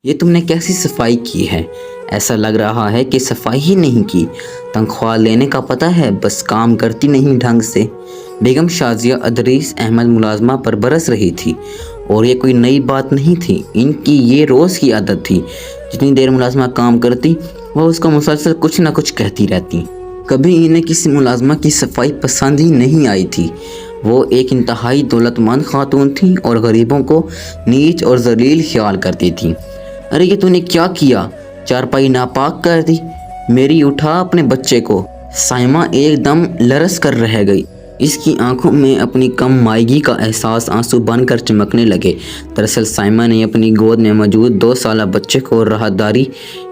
یہ تم نے کیسی صفائی کی ہے؟ ایسا لگ رہا ہے کہ صفائی ہی نہیں کی، تنخواہ لینے کا پتہ ہے، بس کام کرتی نہیں ڈھنگ سے۔ بیگم شازیہ ادریس احمد ملازمہ پر برس رہی تھی، اور یہ کوئی نئی بات نہیں تھی، ان کی یہ روز کی عادت تھی۔ جتنی دیر ملازمہ کام کرتی، وہ اس کو مسلسل کچھ نہ کچھ کہتی رہتی۔ کبھی انہیں کسی ملازمہ کی صفائی پسند ہی نہیں آئی تھی۔ وہ ایک انتہائی دولت مند خاتون تھیں اور غریبوں کو نیچ اور ذلیل خیال کرتی تھیں۔ ارے یہ تو نے کیا کیا؟ چارپائی ناپاک کر دی، میری اٹھا اپنے بچے کو۔ سائمہ ایک دم لرز کر رہ گئی، اس کی آنکھوں میں اپنی کم مائیگی کا احساس آنسو بن کر چمکنے لگے۔ دراصل سائمہ نے اپنی گود میں موجود 2 سالہ بچے کو راہداری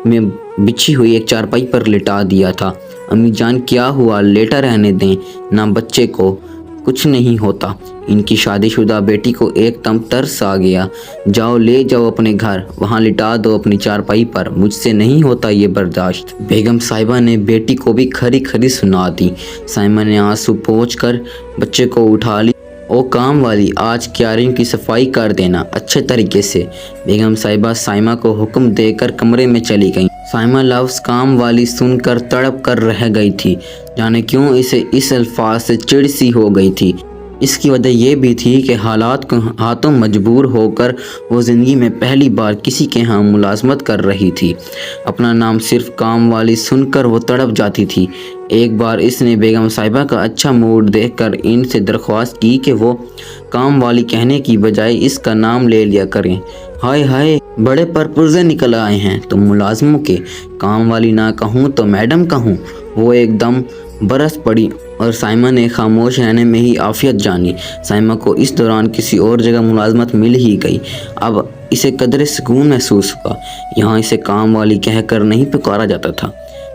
میں بچھی ہوئی ایک چارپائی پر لٹا دیا تھا۔ امی جان کیا ہوا، لیٹا رہنے دیں نا بچے کو، کچھ نہیں ہوتا۔ ان کی شادی شدہ بیٹی کو ایک دم ترس آ گیا۔ جاؤ لے جاؤ اپنے گھر، وہاں لٹا دو اپنی چارپائی پر، مجھ سے نہیں ہوتا یہ برداشت۔ بیگم صاحبہ نے بیٹی کو بھی کھری کھری سنا دی۔ سائمہ نے آنسو پوچھ کر بچے کو اٹھا لی۔ او کام والی، آج کیاریم کی صفائی کر دینا اچھے طریقے سے۔ بیگم صاحبہ سائمہ کو حکم دے کر کمرے میں چلی گئیں۔ سائمہ لفظ کام والی سن کر تڑپ کر رہ گئی تھی، جانے کیوں اسے اس الفاظ سے چڑ سی ہو گئی تھی۔ اس کی وجہ یہ بھی تھی کہ حالات کو ہاتھوں مجبور ہو کر وہ زندگی میں پہلی بار کسی کے ہاں ملازمت کر رہی تھی۔ اپنا نام صرف کام والی سن کر وہ تڑپ جاتی تھی۔ ایک بار اس نے بیگم صاحبہ کا اچھا موڈ دیکھ کر ان سے درخواست کی کہ وہ کام والی کہنے کی بجائے اس کا نام لے لیا کریں۔ ہائے ہائے، بڑے پرپرزے نکل آئے ہیں تم ملازموں کے، کام والی نہ کہوں تو میڈم کہوں۔ وہ ایک دم برس پڑی اور سائمہ نے خاموش رہنے میں ہی عافیت جانی۔ سائمہ کو اس دوران کسی اور جگہ ملازمت مل ہی گئی۔ اب اسے قدرے سکون محسوس ہوا۔ یہاں اسے کام والی کہہ کر نہیں پکارا جاتا تھا،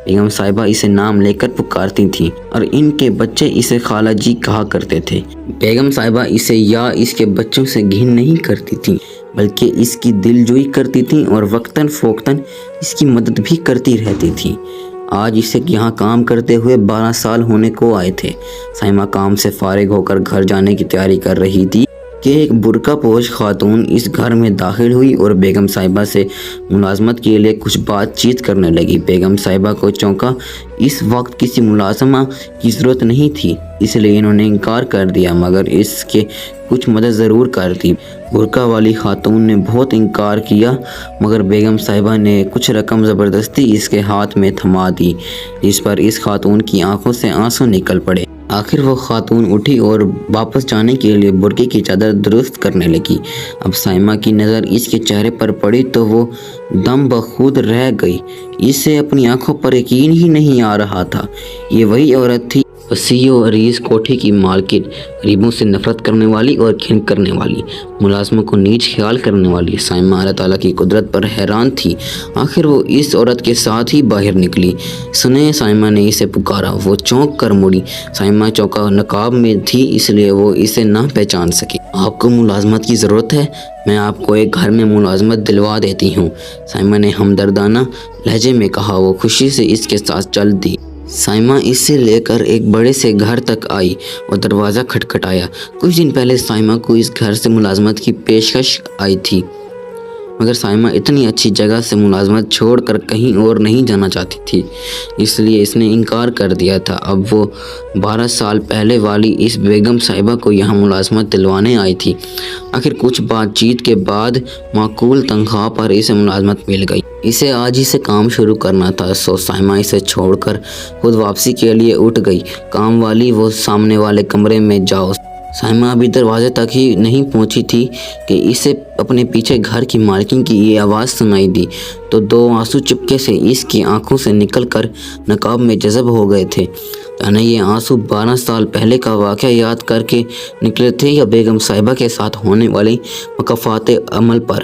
بیگم صاحبہ اسے نام لے کر پکارتی تھیں، اور ان کے بچے اسے خالہ جی کہا کرتے تھے۔ بیگم صاحبہ اسے یا اس کے بچوں سے گھن نہیں کرتی تھیں، بلکہ اس کی دل جوئی کرتی تھیں اور وقتاً فوقتاً اس کی مدد بھی کرتی رہتی تھیں۔ آج اسے یہاں کام کرتے ہوئے 12 سال ہونے کو آئے تھے۔ سائمہ کام سے فارغ ہو کر گھر جانے کی تیاری کر رہی تھی کہ ایک برقع پوش خاتون اس گھر میں داخل ہوئی اور بیگم صاحبہ سے ملازمت کے لیے کچھ بات چیت کرنے لگی۔ بیگم صاحبہ کو چونکا، اس وقت کسی ملازمہ کی ضرورت نہیں تھی، اس لیے انہوں نے انکار کر دیا، مگر اس کے کچھ مدد ضرور کر دی۔ برقع والی خاتون نے بہت انکار کیا، مگر بیگم صاحبہ نے کچھ رقم زبردستی اس کے ہاتھ میں تھما دی، جس پر اس خاتون کی آنکھوں سے آنسو نکل پڑے۔ آخر وہ خاتون اٹھی اور واپس جانے کے لیے برقعے کی چادر درست کرنے لگی۔ اب سائمہ کی نظر اس کے چہرے پر پڑی تو وہ دم بخود رہ گئی۔ اسے اپنی آنکھوں پر یقین ہی نہیں آ رہا تھا۔ یہ وہی عورت تھی، وسیع و عریض کوٹھی کی مالکن، غریبوں سے نفرت کرنے والی اور گھن کرنے والی، ملازموں کو نیچ خیال کرنے والی۔ سائمہ اللہ تعالیٰ کی قدرت پر حیران تھی۔ آخر وہ اس عورت کے ساتھ ہی باہر نکلی۔ سنیں، سائمہ نے اسے پکارا۔ وہ چونک کر مڑی۔ سائمہ چونکا نقاب میں تھی، اس لیے وہ اسے نہ پہچان سکی۔ آپ کو ملازمت کی ضرورت ہے؟ میں آپ کو ایک گھر میں ملازمت دلوا دیتی ہوں، سائمہ نے ہمدردانہ لہجے میں کہا۔ وہ خوشی سے اس کے ساتھ چل دی۔ سائمہ اس سے لے کر ایک بڑے سے گھر تک آئی اور دروازہ کھٹکھٹایا۔ کچھ دن پہلے سائمہ کو اس گھر سے ملازمت کی پیشکش آئی تھی، مگر سائمہ اتنی اچھی جگہ سے ملازمت چھوڑ کر کہیں اور نہیں جانا چاہتی تھی، اس لیے اس نے انکار کر دیا تھا۔ اب وہ 12 سال پہلے والی اس بیگم صاحبہ کو یہاں ملازمت دلوانے آئی تھی۔ آخر کچھ بات چیت کے بعد معقول تنخواہ پر اسے ملازمت مل گئی۔ اسے آج ہی سے کام شروع کرنا تھا، سو سائمہ اسے چھوڑ کر خود واپسی کے لیے اٹھ گئی۔ کام والی، وہ سامنے والے کمرے میں جاؤ۔ سائمہ ابھی دروازے تک ہی نہیں پہنچی تھی کہ اسے اپنے پیچھے گھر کی مالکن کی یہ آواز سنائی دی، تو 2 آنسو چپکے سے اس کی آنکھوں سے نکل کر نقاب میں جذب ہو گئے تھے۔ یعنی یہ آنسو 12 سال پہلے کا واقعہ یاد کر کے نکلے تھے یا بیگم صاحبہ کے ساتھ ہونے والی مکافات عمل پر۔